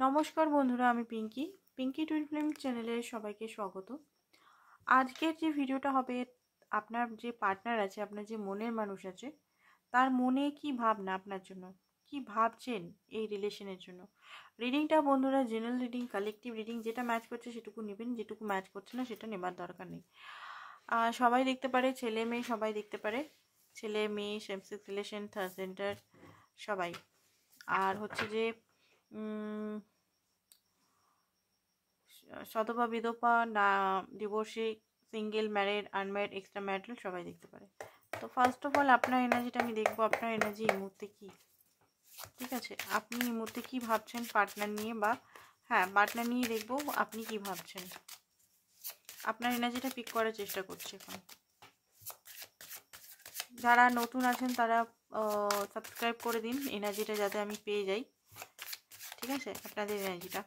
নমস্কার বন্ধুরা, আমি পিঙ্কি। পিঙ্কি টুইন ফিল্ম চ্যানেলে সবাইকে স্বাগত। আজকের যে ভিডিওটা হবে, আপনার যে পার্টনার আছে, আপনার যে মনের মানুষ আছে, তার মনে কি ভাবনা আপনার জন্য, কি ভাবছেন এই রিলেশনের জন্য। রিডিংটা বন্ধুরা জেনারেল রিডিং, কালেকটিভ রিডিং, যেটা ম্যাচ করছে সেটুকু নেবেন, যেটুকু ম্যাচ করছে না সেটা নেবার দরকার নেই। সবাই দেখতে পারে, ছেলে মেয়ে সবাই দেখতে পারে, ছেলে মেয়ে, same sex relation, third gender সবাই। আর হচ্ছে যে সধবা, বিধবা, না divorcee, single, married, unmarried, extra marital সবাই দেখতে পারে। তো ফার্স্ট অফ অল আপনার এনার্জিটা আমি দেখবো, আপনার এনার্জি এই মুহূর্তে কী। ঠিক আছে, আপনি এই মুহূর্তে কী ভাবছেন পার্টনার নিয়ে, বা হ্যাঁ পার্টনার নিয়ে দেখবো আপনি কি ভাবছেন। আপনার এনার্জিটা পিক করার চেষ্টা করছি এখন। যারা নতুন আছেন তারা সাবস্ক্রাইব করে দিন, এনার্জিটা যাতে আমি পেয়ে যাই। ঠিক আছে, আপনাদের এনার্জিটা।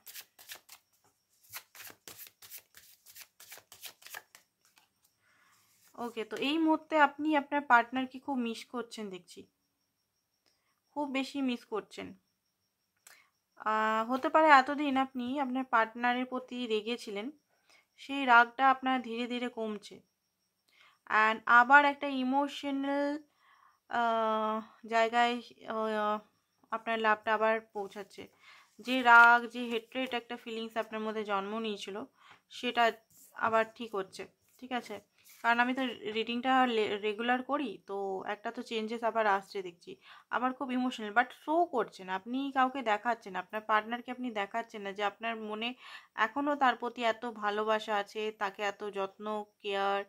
ওকে, তো এই মুহূর্তে আপনি আপনার পার্টনারকে খুব মিস করছেন দেখছি, খুব বেশি মিস করছেন। হতে পারে এতদিন আপনি আপনার পার্টনারের প্রতি রেগেছিলেন, সেই রাগটা আপনার ধীরে ধীরে কমছে। অ্যান্ড আবার একটা ইমোশনাল জায়গায় আপনার লাভটা আবার পৌঁছাচ্ছে। যে রাগ, যে হেট্রেট একটা ফিলিংস আপনার মধ্যে জন্ম নিয়েছিল, সেটা আবার ঠিক হচ্ছে। ঠিক আছে, কারণ আমি তো রিডিংটা রেগুলার করি, তো একটা তো চেঞ্জেস আবার আসছে দেখছি। আবার খুব ইমোশনাল, বাট শো করছেন, আপনি কাউকে দেখাচ্ছেন, আপনার পার্টনারকে আপনি দেখাচ্ছেন না যে আপনার মনে এখনও তার প্রতি এত ভালোবাসা আছে, তাকে এত যত্ন, কেয়ার,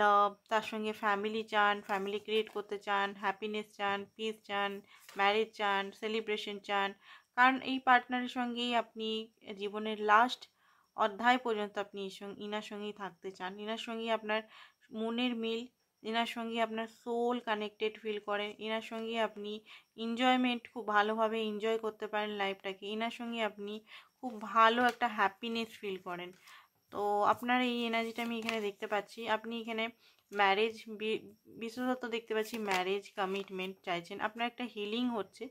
লাভ, তার সঙ্গে ফ্যামিলি চান, ফ্যামিলি ক্রিয়েট করতে চান, হ্যাপিনেস চান, পিস চান, ম্যারেজ চান, সেলিব্রেশন চান। কারণ এই পার্টনারের সঙ্গেই আপনি জীবনের লাস্ট অধ্যায় পর্যন্ত আপনি ইনার সঙ্গেই থাকতে চান, ইনার সঙ্গেই আপনার মনের মিল, এনার সঙ্গে আপনার সোল কানেক্টেড ফিল করেন, এনার সঙ্গে আপনি এনজয়মেন্ট খুব ভালোভাবে এনজয় করতে পারেন লাইফটাকে, এনার সঙ্গে আপনি খুব ভালো একটা হ্যাপিনেস ফিল করেন। তো আপনার এই এনার্জিটা আমি এখানে দেখতে পাচ্ছি। আপনি এখানে ম্যারেজ, বিশেষত দেখতে পাচ্ছি ম্যারেজ কমিটমেন্ট চাইছেন, আপনার একটা হিলিং হচ্ছে।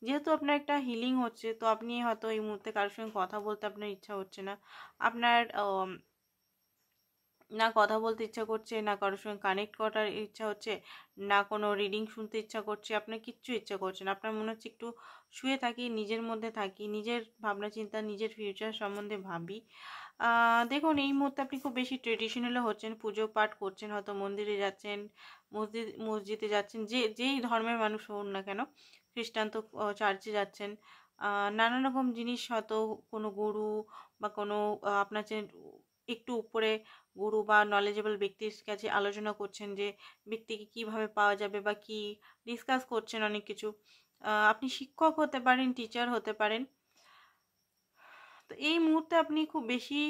যেহেতু আপনার একটা হিলিং হচ্ছে, তো আপনি হয়তো এই মুহূর্তে কারোর সঙ্গে কথা বলতে আপনার ইচ্ছা হচ্ছে না, আপনার না কথা বলতে ইচ্ছা করছে, না কারোর সঙ্গে কানেক্ট করার ইচ্ছা হচ্ছে, না কোনো রিডিং শুনতে ইচ্ছা করছে, আপনার কিচ্ছু ইচ্ছা করছে না। আপনার মনে হচ্ছে একটু শুয়ে থাকি, নিজের মধ্যে থাকি, নিজের ভাবনা চিন্তা, নিজের ফিউচার সম্বন্ধে ভাবি। দেখুন এই মুহূর্তে আপনি খুব বেশি ট্রেডিশনালও হচ্ছেন, পুজো পাঠ করছেন, হয়তো মন্দিরে যাচ্ছেন, মসজিদে যাচ্ছেন, যেই ধর্মের মানুষ হন না কেন, খ্রিস্টান তো চার্চে যাচ্ছেন। নানান রকম জিনিস, হয়তো কোনো গুরু বা কোনো আপনার যে একটু উপরে গুরু বা নলেজেবল ব্যক্তির কাছে আলোচনা করছেন যে ব্যক্তিকে কিভাবে পাওয়া যাবে, বা কি ডিসকাস করছেন অনেক কিছু। আপনি শিক্ষক হতে পারেন, টিচার হতে পারেন। তো এই মুহূর্তে আপনি খুব বেশি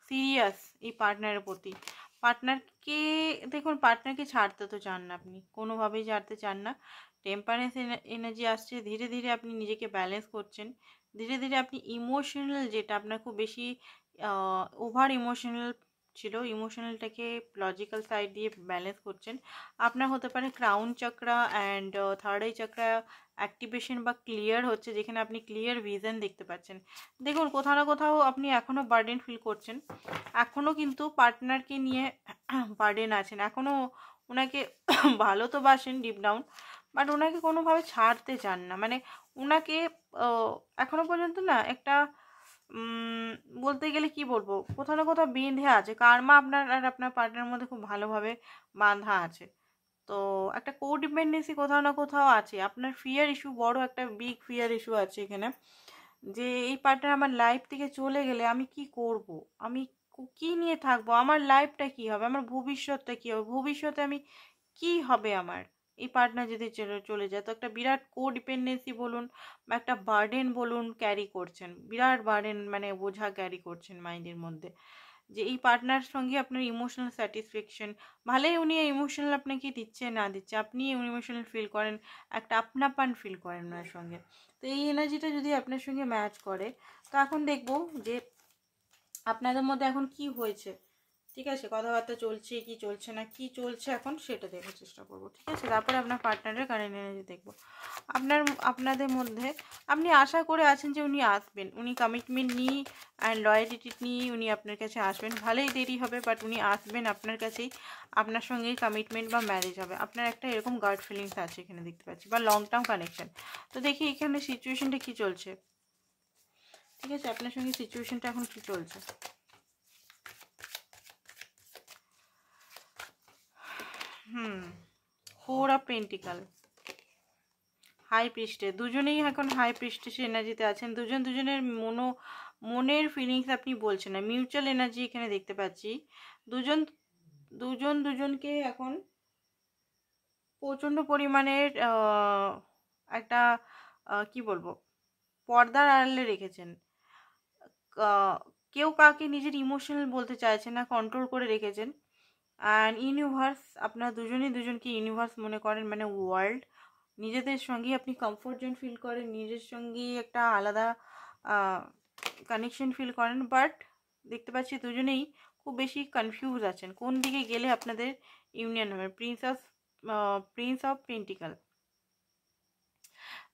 সিরিয়াস এই পার্টনারের প্রতি। পার্টনারকে দেখুন, পার্টনারকে ছাড়তে তো চান না, আপনি কোনোভাবেই ছাড়তে চান না। টেম্পারেন্স এনার্জি আসছে, ধীরে ধীরে আপনি নিজেকে ব্যালেন্স করছেন, ধীরে ধীরে আপনি ইমোশনাল, যেটা আপনার খুব বেশি ওভার ইমোশনাল ছিল, ইমোশনালটাকে লজিক্যাল সাইড দিয়ে ব্যালেন্স করছেন। আপনার হতে পারে crown chakra and third eye chakra activation বা ক্লিয়ার হচ্ছে, যেখানে আপনি ক্লিয়ার ভিশন দেখতে পাচ্ছেন। দেখুন কোথাও না কোথাও আপনি এখনও বার্ডেন ফিল করছেন, এখনও কিন্তু পার্টনারকে নিয়ে বার্ডেন আছেন, এখনও ওনাকে ভালো তো বাসেন ডিপ ডাউন, বাট ওনাকে কোনোভাবে ছাড়তে চান না। মানে ওনাকে এখনও পর্যন্ত না একটা বলতে গেলে কি বলবো, কোথাও না কোথাও বেঁধে আছে, কার্মা আপনার আর আপনার পার্টনারের মধ্যে খুব ভালোভাবে বাঁধা আছে। তো একটা কোডিপেন্ডেন্সি কোথাও না কোথাও আছে, আপনার ফিয়ার ইস্যু, বড় একটা বিগ ফিয়ার ইস্যু আছে এখানে, যে এই পার্টনার আমার লাইফ থেকে চলে গেলে আমি কি করব, আমি কি নিয়ে থাকবো, আমার লাইফটা কি হবে, আমার ভবিষ্যৎটা কি হবে, ভবিষ্যতে আমি কি হবে আমার, এই পার্টনার যদি চলে যায়। তো একটা বিরাট কোডিপেন্ডেন্সি বলুন বা একটা বার্ডেন বলুন ক্যারি করছেন, বিরাট বার্ডেন, মানে বোঝা ক্যারি করছেন মাইন্ডের মধ্যে, যে এই পার্টনার সঙ্গে আপনার ইমোশনাল স্যাটিসফ্যাকশন, ভালোই উনি ইমোশনাল আপনাকে দিচ্ছে না দিচ্ছে, আপনি ইমোশনাল ফিল করেন, একটা আপনাপান ফিল করেন ওনার সঙ্গে। তো এই এনার্জিটা যদি আপনার সঙ্গে ম্যাচ করে, তো এখন দেখবো যে আপনাদের মধ্যে এখন কি হয়েছে। ঠিক আছে, কথাবার্তা চলছে কি চলছে না, কি চলছে এখন সেটা দেখার চেষ্টা করব। ঠিক আছে, তারপরে আপনার পার্টনারের কারেন্ট এনার্জি দেখব। আপনাদের মধ্যে আপনি আশা করে আছেন যে উনি আসবেন, উনি কমিটমেন্ট নিয়ে অ্যান্ড লয়ালিটি নিয়ে উনি আপনার কাছে আসবেন। ভালোই দেরি হবে, বাট উনি আসবেন আপনার কাছেই, আপনার সঙ্গেই কমিটমেন্ট বা ম্যারেজ হবে। আপনার একটা এরকম গার্ড ফিলিংস আছে এখানে দেখতে পাচ্ছি, বা লং টার্ম কানেকশন। তো দেখি এখানে সিচুয়েশনটা কি চলছে। ঠিক আছে, আপনার সঙ্গে সিচুয়েশনটা এখন কি চলছে। ফোর অফ পেন্টিকাল, হাই পৃষ্ঠে, দুজনেই এখন হাই পৃষ্ঠে এনার্জিতে আছেন। দুজনের মনের ফিলিংস আপনি বলছেন না, মিউচুয়াল এনার্জি এখানে দেখতে পাচ্ছি। দুজন দুজনকে এখন প্রচণ্ড পরিমাণের একটা কি বলবো, পর্দার আড়ালে রেখেছেন। কেউ কাকে নিজের ইমোশনাল বলতে চাইছে না, কন্ট্রোল করে রেখেছেন। অ্যান্ড ইউনিভার্স, আপনারা দুজনেই দুজনকে ইউনিভার্স মনে করেন, মানে ওয়ার্ল্ড। নিজেদের সঙ্গেই আপনি কমফোর্ট জোন ফিল করেন, নিজের সঙ্গেই একটা আলাদা কানেকশন ফিল করেন। বাট দেখতে পাচ্ছি দুজনেই খুব বেশি কনফিউজ আছেন কোন দিকে গেলে আপনাদের ইউনিয়ন হবে। প্রিন্স অফ পেন্টিকাল,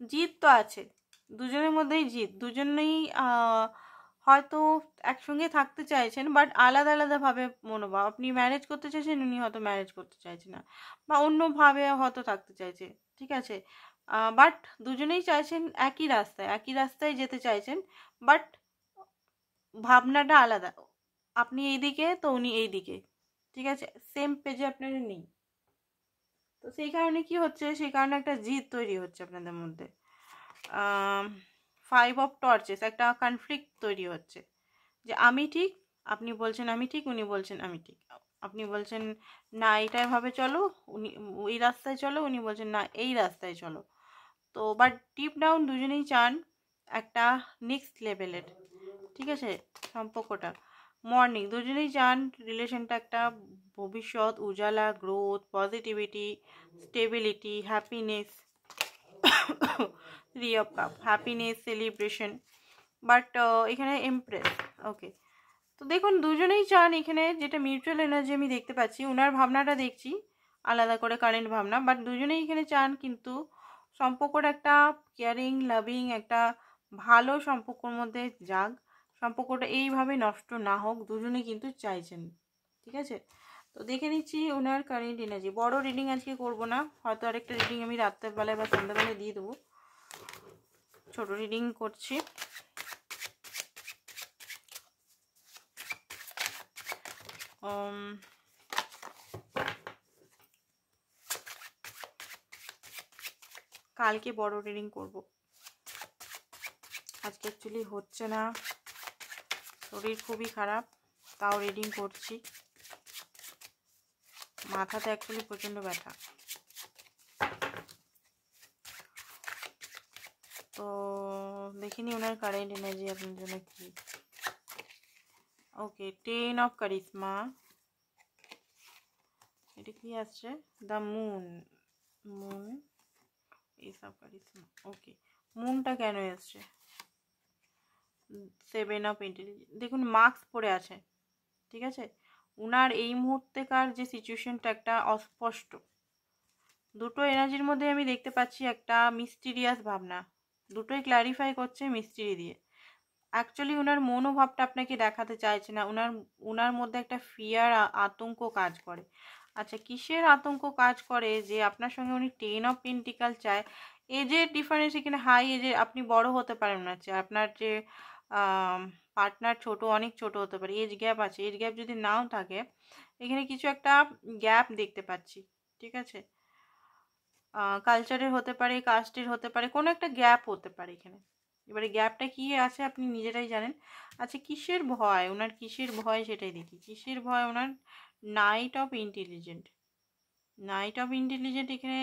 জিত তো আছে দুজনের মধ্যেই, জিত। দুজনেই হয়তো একসঙ্গে থাকতে চাইছেন, বাট আলাদা আলাদাভাবে মনোভাব। আপনি ম্যারেজ করতে চাইছেন, উনি হয়তো ম্যারেজ করতে চাইছে না, বা অন্যভাবে হয়তো থাকতে চাইছে। ঠিক আছে, বাট দুজনেই চাইছেন একই রাস্তায় যেতে চাইছেন, বাট ভাবনাটা আলাদা। আপনি এইদিকে তো উনি এইদিকে। ঠিক আছে, সেম পেজে আপনারা নেই। তো সেই কারণে কি হচ্ছে, সেই কারণে একটা জিদ তৈরি হচ্ছে আপনাদের মধ্যে। 5 অফ টর্চেস, একটা কনফ্লিক্ট তৈরি হচ্ছে যে আমি ঠিক, আপনি বলছেন আমি ঠিক, উনি বলছেন আমি ঠিক। আপনি বলছেন না এইটাই ভাবে চলো, উনি ওই রাস্তায় চলো, উনি বলছেন না এই রাস্তায় চলো। তো বাট ডিপ ডাউন দুজনেই চান একটা নেক্সট লেভেলের, ঠিক আছে, সম্পর্কটা মর্নিং। দুজনেই চান রিলেশনটা একটা ভবিষ্যৎ, উজালা, growth, positivity, stability, happiness. 3 of cup, happiness, celebration. But এখানে এমপ্রেস। ওকে, তো দেখুন দুজনেই চান এখানে, যেটা মিউচুয়াল এনার্জি আমি দেখতে পাচ্ছি, ওনার ভাবনাটা দেখছি আলাদা করে কারেন্ট ভাবনা, বাট দুজনেই এখানে চান কিন্তু সম্পর্কটা একটা কেয়ারিং, লাভিং, একটা ভালো সম্পর্কর মধ্যে যাক, সম্পর্কটা এইভাবে নষ্ট না হোক, দুজনেই কিন্তু চাইছেন। ঠিক আছে, তো দেখে নিচ্ছি ওনার কারেন্ট এনার্জি। বড় রিডিং আজকে করব না, হয়তো আরেকটা রিডিং আমি রাত্রেবেলায় বা সন্ধ্যাবেলায় দিয়ে দেবো। ছোট রিডিং করছি। কালকে বড় রিডিং করব, আজকে অ্যাকচুয়ালি হচ্ছে না, শরীর খুবই খারাপ, তাও রিডিং করছি। মাথাতে অ্যাকচুয়ালি প্রচণ্ড ব্যথা। তো দেখিনি ওনার কারেন্ট এনার্জি আপনার জন্য কি। ওকে, 10 অফ কারিশমা, এটা কি আসছে, দ্য মুন, এইসব কারিশমা। ওকে, মুনটা কেন এসছে, 7 অফ ইন্টেলিজেন্স। দেখুন মার্কস পড়ে আছে, ঠিক আছে, উনার এই মুহূর্তেকার যে সিচুয়েশনটা একটা অস্পষ্ট। দুটো এনার্জির মধ্যে আমি দেখতে পাচ্ছি একটা মিস্টিরিয়াস ভাবনা, দুটোই ক্ল্যারিফাই করছে মিস্ট্রি দিয়ে। অ্যাকচুয়ালি ওনার মনোভাবটা আপনাকে দেখাতে চাইছে না, ওনার মধ্যে একটা ফিয়ার, আতঙ্ক কাজ করে। আচ্ছা, কিসের আতঙ্ক কাজ করে যে আপনার সঙ্গে উনি 10 অফ পেন্টিকাল চায়। এজের ডিফারেন্স এখানে হাই, এজে আপনি বড় হতে পারেন না, আপনার যে পার্টনার অনেক ছোট হতে পারে, এজ গ্যাপ আছে। এজ গ্যাপ যদি নাও থাকে, এখানে কিছু একটা গ্যাপ দেখতে পাচ্ছি। ঠিক আছে, কালচারের হতে পারে, কাস্টের হতে পারে, কোনো একটা গ্যাপ হতে পারে এখানে। এবারে গ্যাপটা কি আছে আপনি নিজেরাই জানেন। আচ্ছা, কিসের ভয় ওনার, কিসের ভয় সেটাই দেখি, কিসের ভয় ওনার। নাইট অফ ইন্টেলিজেন্ট, এখানে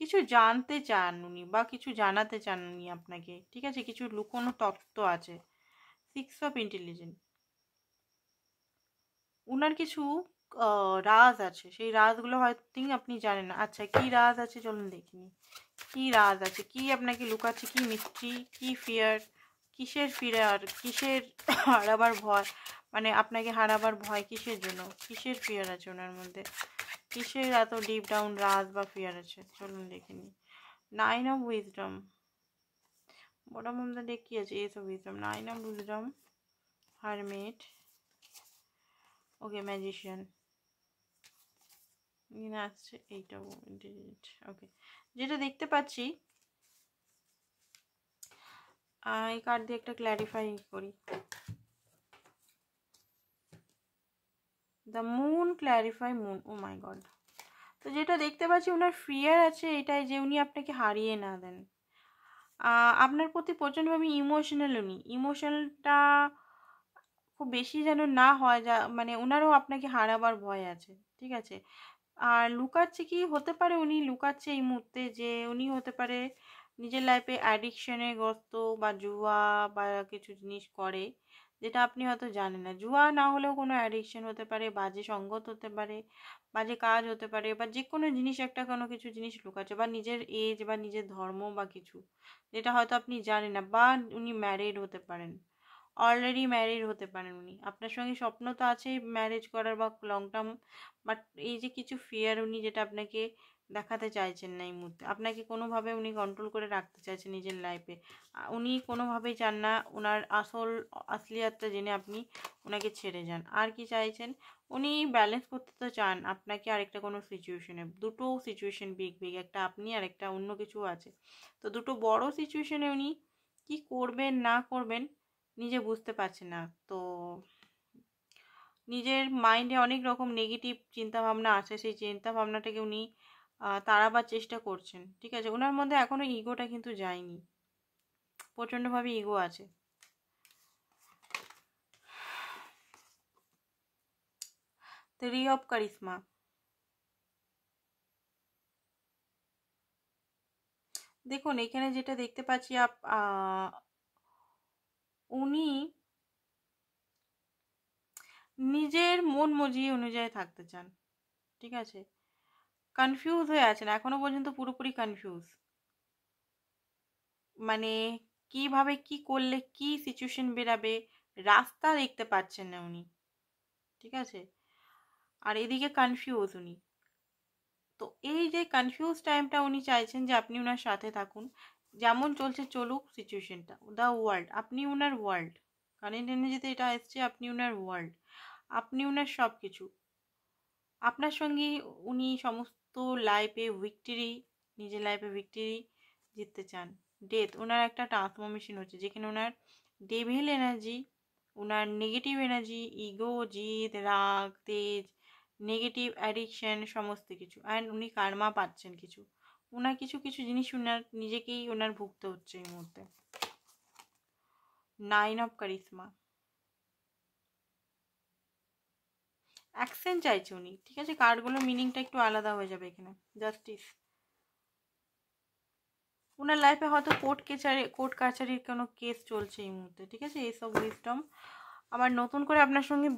কিছু জানতে চান উনি, বা কিছু জানাতে চান উনি আপনাকে। ঠিক আছে, কিছু লুকোনো তত্ত্ব আছে। 6 অফ ইন্টেলিজেন্ট, উনার কিছু রাজ আছে, সেই রাজগুলো হয়তো আপনি জানেন না। আচ্ছা, কি রাজ আছে চলুন দেখিনি, কি রাজ আছে, কি আপনাকে লুকাচ্ছে, কি মিস্ট্রি, কি ফিয়ার, কিসের ফিয়ার, কিসের আর আবার ভয়, মানে আপনাকে হারাবার ভয় কিসের জন্য, কিসের ফিয়ার আছে ওনার মধ্যে, কিসের এত ডিপ ডাউন রাজ বা ফিয়ার আছে, চলুন দেখে নিই। 9 of wisdom, bottom of the deck কি আছে, S of wisdom, 9 of wisdom, hermit, okay magician আসছে, এইটা ওকে। যেটা দেখতে পাচ্ছি এই কার্ড দিয়ে একটা ক্ল্যারিফাই করি। The moon, clarify moon, oh my god. তো যেটা দেখতে পাচ্ছি ওনার ফিয়ার আছে এটাই যে উনি আপনাকে হারিয়ে না দেন। আপনার প্রতি প্রচণ্ডভাবে ইমোশনাল, উনি ইমোশনালটা খুব বেশি যেন না হয়, যা মানে ওনারও আপনাকে হারাবার ভয় আছে, ঠিক আছে। আর লুকাচ্ছে কি হতে পারে, উনি লুকাচ্ছে এই মুহূর্তে যে উনি হতে পারে নিজের লাইফে অ্যাডিকশনে গ্রস্ত বা জুয়া বা কিছু জিনিস করে যেটা আপনি হয়তো জানেন না। জুয়া না হলেও কোনো অ্যাডিকশন হতে পারে, বাজে সঙ্গত হতে পারে, বাজে কাজ হতে পারে, বা যে কোনো জিনিস একটা কোনো কিছু জিনিস লুকাচ্ছে, বা নিজের এজ বা নিজের ধর্ম বা কিছু যেটা হয়তো আপনি জানেন না, বা উনি ম্যারিড হতে পারেন, অলরেডি ম্যারিড হতে পারেন উনি, আপনার সঙ্গে স্বপ্ন তো আছেই ম্যারেজ করার বা লং টার্ম, বাট এই যে কিছু ফিয়ার উনি যেটা আপনাকে দেখাতে চাইছেন না এই মুহূর্তে, আপনাকে কোনোভাবে উনি কন্ট্রোল করে রাখতে চাইছেন নিজের লাইফে। উনি কোনোভাবেই চান না ওনার আসলিয়াতটা জেনে আপনি ওনাকে ছেড়ে যান। আর কি চাইছেন, উনি ব্যালেন্স করতে তো চান আপনাকে আরেকটা কোনো সিচুয়েশনে, দুটো সিচুয়েশন বিগ বিগ, একটা আপনি আর একটা অন্য কিছু আছে। তো দুটো বড় সিচুয়েশনে উনি কি করবেন না করবেন নিজে বুঝতে পারছে না। তো নিজের মাইন্ডে অনেক রকম নেগেটিভ চিন্তাভাবনা আছে, সেই চিন্তাভাবনাটাকে উনি তাড়াবার চেষ্টা করছেন, ঠিক আছে। ওনার মধ্যে এখনও ইগোটা কিন্তু যায়নি, প্রচণ্ডভাবে ইগো আছে। থ্রি অফ কারিশমা, দেখুন এখানে যেটা দেখতে পাচ্ছি উনি নিজের মন মর্জি অনুযায়ী থাকতে চান, ঠিক আছে। কনফিউজ হয়ে আছেন এখনো পর্যন্ত, পুরোপুরি কনফিউজ, মানে কিভাবে কি করলে কি সিচুয়েশন বেরাবে রাস্তা দেখতে পাচ্ছেন না উনি, ঠিক আছে। আর এদিকে কনফিউজ উনি, তো এই যে কনফিউজ টাইমটা উনি চাইছেন যে আপনি ওনার সাথে থাকুন, যেমন চলছে চলুক সিচুয়েশনটা, দ্য ওয়ার্ল্ড, আপনি ওনার ওয়ার্ল্ড, কারেন্ট এনার্জিতে এটা এসছে, আপনি ওনার ওয়ার্ল্ড, আপনি ওনার সব কিছু, আপনার সঙ্গে উনি সমস্ত লাইফে ভিক্টরি, নিজের লাইফে ভিক্টরি জিততে চান। ডেথ, ওনার একটা ট্রান্সফরমেশন হচ্ছে যেখানে ওনার ডেভিল এনার্জি, ওনার নেগেটিভ এনার্জি, ইগো, জিদ, রাগ, তেজ, নেগেটিভ অ্যাডিকশন সমস্ত কিছু, অ্যান্ড উনি কার্মা পাচ্ছেন কিছু, ওনার কিছু কিছু জিনিস ওনার নিজেকেই ওনার ভুগতে হচ্ছে এই মুহূর্তে। 9 অফ কারিশমা, অ্যাকশন চাইছে উনি, ঠিক আছে। কার্ডগুলোর মিনিংটা একটু আলাদা হয়ে যাবে এখানে। জাস্টিস, ওনার লাইফে হয়তো কোর্ট কাছারির কোনো কেস চলছে এই মুহূর্তে, ঠিক আছে। এইসব উইজডম আবার নতুন করে আপনার সঙ্গে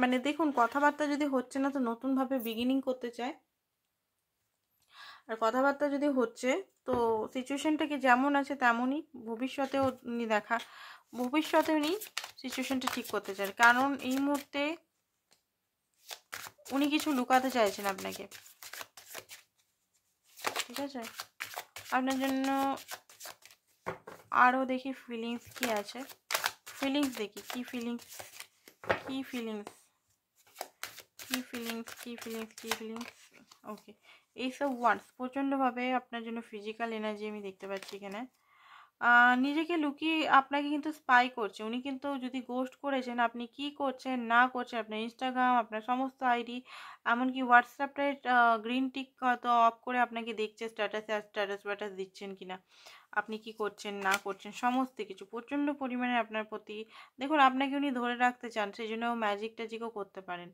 মানে দেখুন কথাবার্তা যদি হচ্ছে না তো নতুনভাবে বিগিনিং করতে চায়, আর কথাবার্তা যদি হচ্ছে তো সিচুয়েশনটাকে যেমন আছে তেমনই ভবিষ্যতেও উনি ভবিষ্যতে উনি সিচুয়েশনটা ঠিক করতে চান, কারণ এই মুহূর্তে উনি কিছু লুকাতে চাইছেন আপনাকে, ঠিক আছে। আপনার জন্য আরও দেখি ফিলিংস কি আছে, ফিলিংস দেখি কি ফিলিংস, কি ফিলিংস, কি ফিলিংস, কি ফিলিংস, কি ফিলিংস, ওকে। এইসব ওয়ার্ডস প্রচণ্ডভাবে আপনার জন্য ফিজিক্যাল এনার্জি আমি দেখতে পাচ্ছি এখানে। নিজেকে লুকিয়ে আপনাকে কিন্তু স্পাই করছে উনি, কিন্তু যদি গোস্ট করেছেন আপনি কি করছেন না করছেন, আপনার ইনস্টাগ্রাম, আপনার সমস্ত আইডি, এমনকি হোয়াটসঅ্যাপের গ্রিন টিক হয়তো অফ করে আপনাকে দেখছে স্ট্যাটাস দিচ্ছেন কিনা, আপনি কি করছেন না করছেন সমস্ত কিছু, প্রচণ্ড পরিমাণে আপনার প্রতি, দেখুন আপনাকে উনি ধরে রাখতে চান, সেই জন্য ম্যাজিক ট্যাজিকও করতে পারেন,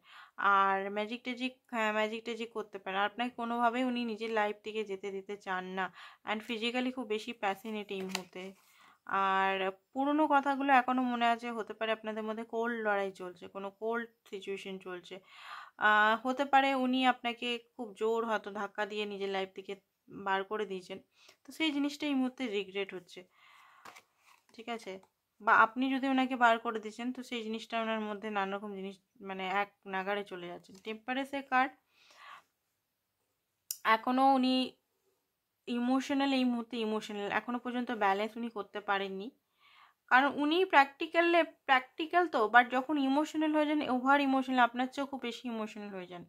আর ম্যাজিক ট্যাজিক করতে পারেন, আর আপনাকে কোনোভাবেই উনি নিজের লাইফ থেকে যেতে দিতে চান না, অ্যান্ড ফিজিক্যালি খুব বেশি প্যাসিনেট এই মুহূর্তে। আর পুরনো কথাগুলো এখনও মনে আছে, হতে পারে আপনাদের মধ্যে কোল্ড লড়াই চলছে, কোনো কোল্ড সিচুয়েশন চলছে, হতে পারে উনি আপনাকে খুব জোর হয়তো ধাক্কা দিয়ে নিজের লাইফ থেকে বার করে দিয়েছেন, তো সেই জিনিসটা এই মুহূর্তে রিগ্রেট হচ্ছে, ঠিক আছে। বা আপনি যদি ওনাকে বার করে দিচ্ছেন, তো সেই জিনিসটা ওনার মধ্যে নানা রকম জিনিস মানে এক নাগাড়ে চলে যাচ্ছে। টেম্পারেসের কার্ড, এখনও উনি ইমোশনাল, এই মুহূর্তে ইমোশনাল, এখনও পর্যন্ত ব্যালেন্স উনি করতে পারেননি। কারণ উনি প্র্যাকটিক্যাল তো, বাট যখন ইমোশনাল হয়ে যান, ওভার ইমোশনাল, আপনার চেয়েও খুব বেশি ইমোশনাল হয়ে যান।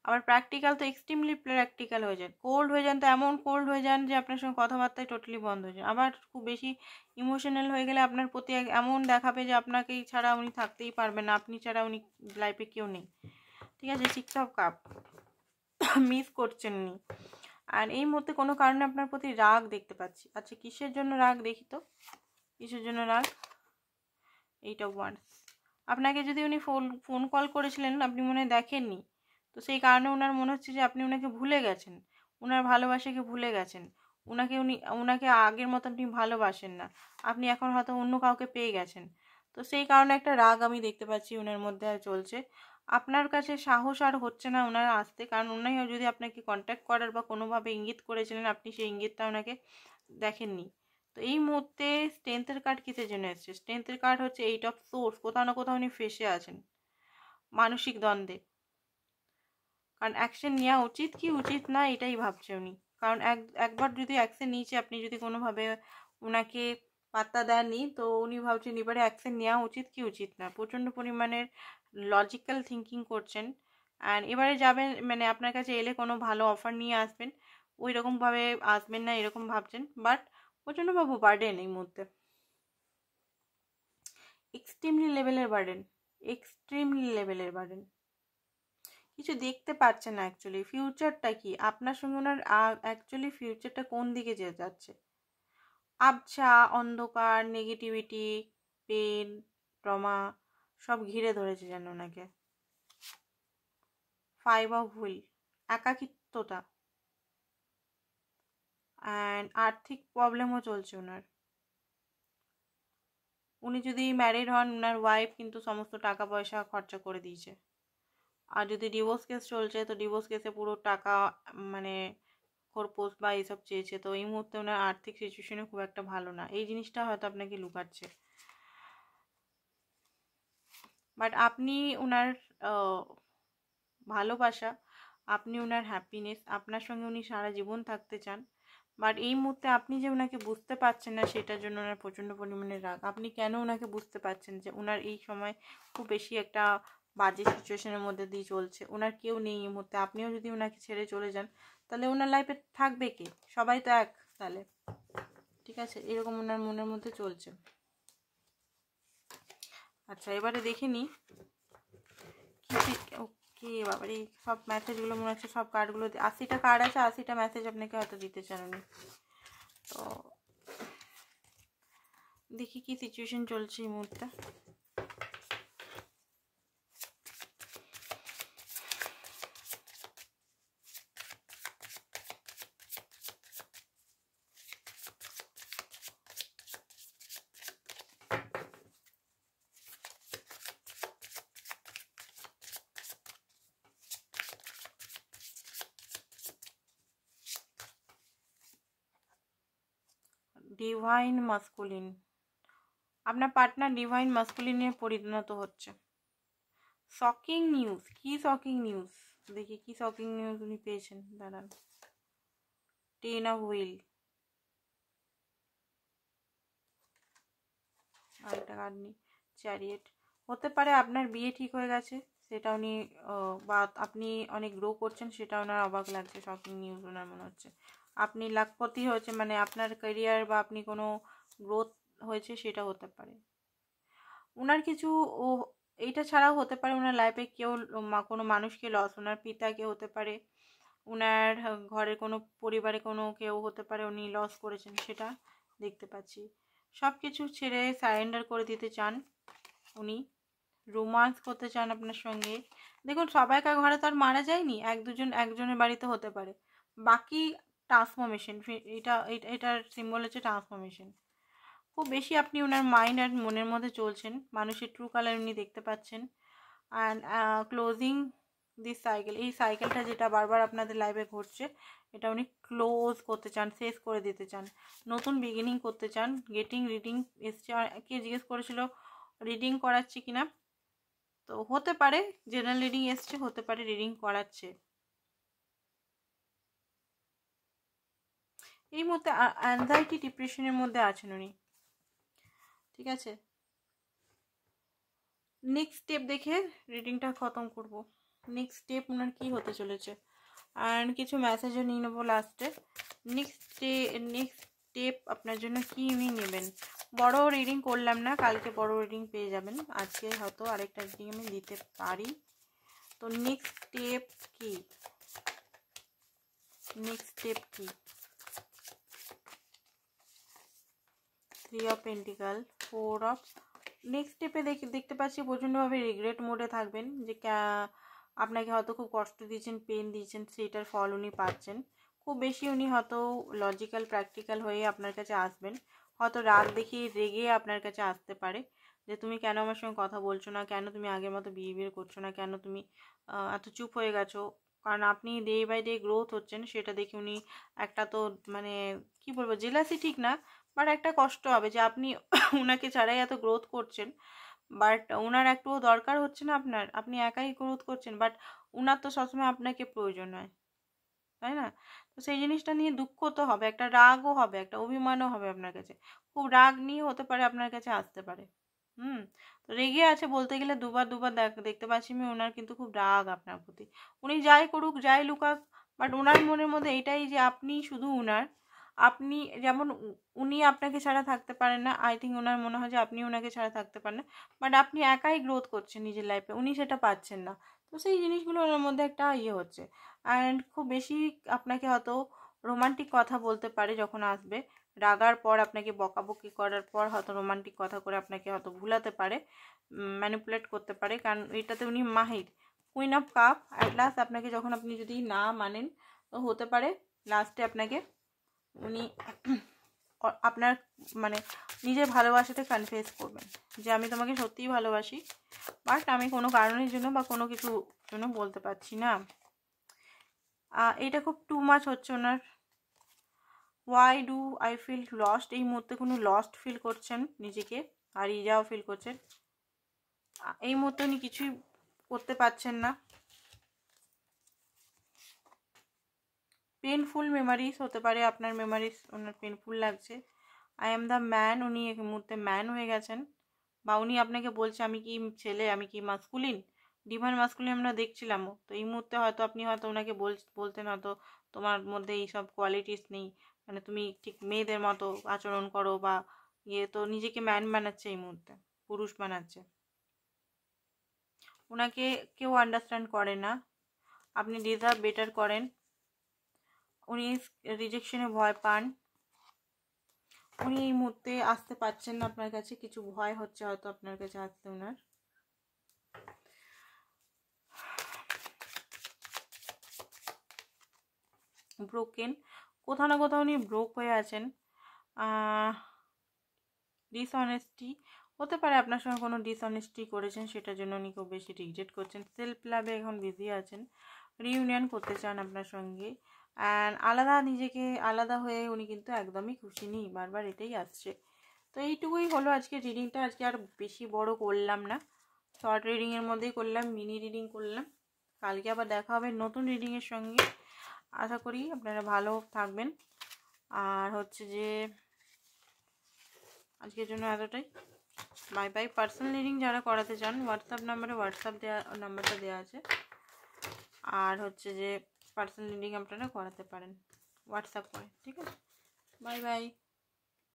আবার প্র্যাকটিক্যাল তো এক্সট্রিমলি প্র্যাকটিক্যাল হয়ে যান। কোল্ড হয়ে যান তো এমন কোল্ড হয়ে যান যে আপনার সঙ্গে কথাবার্তাই টোটালি বন্ধ হয়ে যায়। আবার খুব বেশি ইমোশনাল হয়ে গেলে আপনার প্রতি এমন দেখাবে যে আপনাকেই ছাড়া উনি থাকতেই পারবেন না, আপনি ছাড়া উনি লাইফে কেউ নেই। ঠিক আছে, সিক্স অফ কাপ, মিস করছেন উনি। আর এই মুহূর্তে কোনো কারণে আপনার প্রতি রাগ দেখতে পাচ্ছি। আচ্ছা, কিসের জন্য রাগ দেখি তো, কিসের জন্য রাগ? Eight of wands. আপনাকে যদি উনি ফোন কল করেছিলেন, আপনি মনে হয় দেখেননি, তো সেই কারণে ওনার মনে হচ্ছে যে আপনি ওনাকে ভুলে গেছেন, ওনার ভালোবাসাকে ভুলে গেছেন, ওনাকে আগের মতো আপনি ভালোবাসেন না, আপনি এখন হয়তো অন্য কাউকে পেয়ে গেছেন। তো সেই কারণে একটা রাগ আমি দেখতে পাচ্ছি ওনার মধ্যে আর চলছে। আপনার কাছে সাহস আর হচ্ছে না ওনার আসতে, কারণ উনি যদি আপনাকে কন্ট্যাক্ট করার বা কোনোভাবে ইঙ্গিত করেছিলেন, আপনি সেই ইঙ্গিতটা ওনাকে দেখেননি। তো এই মুহূর্তে স্ট্রেংথের কার্ড কিসের জন্য এসছে? স্ট্রেংথের কার্ড হচ্ছে এইট অফ সোর্স। কোথাও না কোথাও উনি ফেসে আছেন মানসিক দ্বন্দ্বে, কারণ অ্যাকশন নেওয়া উচিত কি উচিত না এটাই ভাবছে উনি। কারণ একবার যদি অ্যাকশন নিয়েছে, আপনি যদি কোনোভাবে ওনাকে পাত্তা দেননি, তো উনি ভাবছেন এবারে অ্যাকশন নেওয়া উচিত কি উচিত না। প্রচণ্ড পরিমাণের লজিক্যাল থিঙ্কিং করছেন। অ্যান্ড এবারে যাবেন মানে আপনার কাছে এলে কোনো ভালো অফার নিয়ে আসবেন, ওই রকমভাবে আসবেন না এরকম ভাবছেন। বাট প্রচণ্ড বাবু বার্ডেন এই মুহূর্তে, এক্সট্রিমলি লেভেলের বার্ডেন, এক্সট্রিমলি লেভেলের বার্ডেন। কিছু দেখতে পাচ্ছেন না অ্যাকচুয়ালি ফিউচারটা কি আপনার সঙ্গে ওনার, অ্যাকচুয়ালি ফিউচারটা কোন দিকে যেতে যাচ্ছে। আবছা অন্ধকার, নেগেটিভিটি, পেন, ট্রমা সব ঘিরে ধরেছে যেন ওনাকে। ফাইভ অফ হুইল, একাকিত্বতা, অ্যান্ড আর্থিক প্রবলেমও চলছে ওনার। উনি যদি ম্যারিড হন, ওনার ওয়াইফ কিন্তু সমস্ত টাকা পয়সা খরচা করে দিয়েছে। আর যদি ডিভোর্স কেস চলছে, তো ডিভোর্স কেসে পুরো টাকা মানে খোরপোশ বা এইসব চেয়েছে। তো এই মুহূর্তে ওনার আর্থিক সিচুয়েশনও খুব একটা ভালো না, এই জিনিসটা হয়তো আপনাকে লুকাচ্ছে। বাট আপনি ওনার ভালোবাসা, আপনি ওনার হ্যাপিনেস, আপনার সঙ্গে উনি সারা জীবন থাকতে চান। বাট এই মুহূর্তে আপনি যে ওনাকে বুঝতে পারছেন না, সেটার জন্য ওনার প্রচণ্ড পরিমাণে রাগ। আপনি কেন ওনাকে বুঝতে পারছেন যে ওনার এই সময় খুব বেশি একটা বাজে সিচুয়েশনের মধ্যে দিয়ে চলছে, ওনার কেউ নেই এই মুহূর্তে। আপনিও যদি ওনাকে ছেড়ে চলে যান, তাহলে ওনার লাইফে থাকবে কে? সবাই তো এক তাহলে। ঠিক আছে, এরকম ওনার মনের মধ্যে চলছে। আচ্ছা, এবারে দেখে নিই ওকে। বাবারে, সব মেসেজগুলো মনে হচ্ছে, সব কার্ডগুলো 80টা কার্ড আছে, 80টা মেসেজ আপনাকে হয়তো দিতে চান উনি। তো দেখি কি সিচুয়েশন চলছে এই মুহূর্তে। ডিভাইন মাস্কুলিন, আপনার পার্টনার ডিভাইন মাস্কুলিনে পরিণত হচ্ছে। শকিং নিউজ, কি শকিং নিউজ? দেখি কি শকিং নিউজ উনি পেয়েছেন, দাঁড়ান। টেন অফ হুইল, আরেকটা কার্ড নি, চ্যারিয়েট। হতে পারে আপনার বিয়ে ঠিক হয়ে গেছে, সেটা উনি বা আপনি অনেক গ্রো করছেন, সেটা ওনার অবাক লাগছে। শকিং নিউজ ওনার মনে হচ্ছে আপনি লাখপতি হয়েছে, মানে আপনার ক্যারিয়ার বা আপনি কোনো গ্রোথ হয়েছে, সেটা হতে পারে। ওনার কিছু এইটা ছাড়াও হতে পারে ওনার লাইফে কেউ কোনো মানুষকে লস, ওনার পিতাকে হতে পারে, ওনার ঘরের কোনো পরিবারে কোনো কেউ হতে পারে উনি লস করেছেন, সেটা দেখতে পাচ্ছি। সব কিছু ছেড়ে সারেন্ডার করে দিতে চান উনি, রোমান্স করতে চান আপনার সঙ্গে। দেখুন, সবাইকার ঘরে তো আর মারা যায়নি, একজনের বাড়িতে হতে পারে, বাকি ট্রান্সফরমেশন। এটার সিম্বল হচ্ছে ট্রান্সফরমেশন। খুব বেশি আপনি ওনার মাইন্ড আর মনের মধ্যে চলছেন, মানুষের ট্রু কালার উনি দেখতে পাচ্ছেন। অ্যান্ড ক্লোজিং দিস সাইকেল, এই সাইকেলটা যেটা বারবার আপনাদের লাইফে ঘটছে, এটা উনি ক্লোজ করতে চান, শেষ করে দিতে চান, নতুন বিগিনিং করতে চান। গেটিং রিডিং এসছে, কে জিজ্ঞেস করেছিল রিডিং করাচ্ছি কিনা, তো হতে পারে জেনারেল রিডিং এসছে, হতে পারে রিডিং করাচ্ছে। এই মুহূর্তে অ্যাংজাইটি ডিপ্রেশনের মধ্যে আছেন উনি, ঠিক আছে। নেক্সট স্টেপ দেখে রিডিংটা খতম করব। নেক্সট স্টেপ ওনার কী হতে চলেছে, অ্যান্ড কিছু মেসেজও নিয়ে নেবো লাস্টে। নেক্সট স্টেপ আপনার জন্য কী উনি নেবেন। বড় রিডিং করলাম না, কালকে বড় রিডিং পেয়ে যাবেন, আজকে হয়তো আরেকটা রিডিং আমি দিতে পারি। তো নেক্সট স্টেপ কি, নেক্সট স্টেপ কি, 3 অফ পেন্টিকাল, 4 অফ। নেক্সট স্টেপে দেখতে পাচ্ছি প্রচণ্ডভাবে রিগ্রেট মোডে থাকবেন, যে আপনাকে হয়তো খুব কষ্ট দিয়েছেন, পেন দিয়েছেন, সেটার ফল উনি পাচ্ছেন। খুব বেশি উনি হয়তো লজিক্যাল প্র্যাকটিক্যাল হয়ে আপনার কাছে আসবেন, হয়তো রাগ দেখিয়ে রেগে আপনার কাছে আসতে পারে, যে তুমি কেন আমার সঙ্গে কথা বলছো না, কেন তুমি আগের মতো বিহেভিয়ার করছো না, কেন তুমি এত চুপ হয়ে গেছো। কারণ আপনি ডে বাই ডে গ্রোথ হচ্ছেন, সেটা দেখে উনি একটা তো মানে কি বলবো, জেলাসি ঠিক না, বাট একটা কষ্ট হবে যে আপনি ওনাকে ছাড়াই এত গ্রোথ করছেন, বাট ওনার একটুও দরকার হচ্ছে না আপনার, আপনি একাই গ্রোথ করছেন, বাট ওনার তো সবসময় আপনাকে প্রয়োজন হয়, তাই না। তো সেই জিনিসটা নিয়ে দুঃখ তো হবে, একটা রাগও হবে, একটা অভিমানও হবে আপনার কাছে, খুব রাগ নিয়ে হতে পারে আপনার কাছে আসতে পারে। তো রেগে আছে বলতে গেলে দুবার দেখতে পাচ্ছি আমি, ওনার কিন্তু খুব রাগ আপনার প্রতি। উনি যাই করুক, যাই লুকাক, বাট ওনার মনের মধ্যে এটাই যে আপনি শুধু ওনার। আপনি যেমন উনি আপনাকে ছাড়া থাকতে পারেন না, আই থিঙ্ক ওনার মনে হয় যে আপনি ওনাকে ছাড়া থাকতে পারেন না, বাট আপনি একাই গ্রোথ করছেন নিজের লাইফে, উনি সেটা পাচ্ছেন না। তো সেই জিনিসগুলো ওনার মধ্যে একটা হচ্ছে। অ্যান্ড খুব বেশি আপনাকে হয়তো রোমান্টিক কথা বলতে পারে যখন আসবে, রাগার পর আপনাকে বকাবকি করার পর হয়তো রোমান্টিক কথা করে আপনাকে হয়তো ভুলাতে পারে, ম্যানিপুলেট করতে পারে, কারণ এটাতে উনি মাহির। Queen of cup, at last আপনাকে যখন আপনি যদি না মানেন, তো হতে পারে লাস্টে আপনাকে উনি আপনার মানে নিজের ভালোবাসাতে কনফেস করবেন, যে আমি তোমাকে সত্যিই ভালোবাসি, বাট আমি কোনো কারণের জন্য বা কোনো কিছু জন্য বলতে পারছি না। এটা খুব টু মাচ হচ্ছে ওনার। Why do I feel lost, এই মুহূর্তে কোনো লস্ট ফিল করছেন নিজেকে, আর ইজাও ফিল করছেন। এই মুহূর্তে উনি কিছুই করতে পারছেন না। পেনফুল মেমারিজ হতে পারে, আপনার মেমারিজ ওনার পেনফুল লাগছে। আই এম দ্য ম্যান, উনি এই মুহূর্তে ম্যান হয়ে গেছেন, বা উনি আপনাকে বলছে আমি কি ছেলে, আমি কি মাস্কুলিন, ডিভাইন মাস্কুলিন আমরা দেখছিলামও। তো এই মুহূর্তে হয়তো আপনি হয়তো ওনাকে বলতেন হয়তো তোমার মধ্যে এইসব কোয়ালিটিস নেই, মানে তুমি ঠিক মেয়েদের মতো আচরণ করো, বা তো নিজেকে ম্যান বানাচ্ছে, এই মুহূর্তে পুরুষ বানাচ্ছে। ওনাকে কেউ আন্ডারস্ট্যান্ড করে না, আপনি ডিজার্ভ বেটার করেন, উনি রিজেকশনে ভয় পান, উনি এই মুহূর্তে আসতে পারছেন না আপনার কাছে, কিছু ভয় হচ্ছে হয়তো আপনার কাছে আসতে ওনার। ব্রোকেন, কোথাও না কোথাও উনি ব্রোক হয়ে আছেন। ডিসঅনেস্টি হতে পারে, আপনার সঙ্গে কোনো ডিসঅনেস্টি করেছেন, সেটার জন্য উনি খুব বেশি রিগ্রেট করছেন, সেলফ লাভে এখন বিজি আছেন, রিইউনিয়ন করতে চান আপনার সঙ্গে। অ্যান্ড নিজেকে আলাদা হয়ে উনি কিন্তু একদমই খুশি নেই, বারবার এটাই আসছে। তো এইটুকুই হলো আজকে রিডিংটা, আজকে আর বেশি বড় করলাম না, শর্ট রিডিংয়ের মধ্যেই করলাম, মিনি রিডিং করলাম। কালকে আবার দেখা হবে নতুন রিডিংয়ের সঙ্গে, আশা করি আপনারা ভালো থাকবেন। আর হচ্ছে যে আজকের জন্য এতটাই, বাই বাই। পার্সোনাল রিডিং যারা করাতে চান, হোয়াটসঅ্যাপ নাম্বারটা দেওয়া আছে, আর হচ্ছে যে পার্সোনাল রিডিং আপনারা করাতে পারেন হোয়াটসঅ্যাপ করে, ঠিক আছে। Bye bye.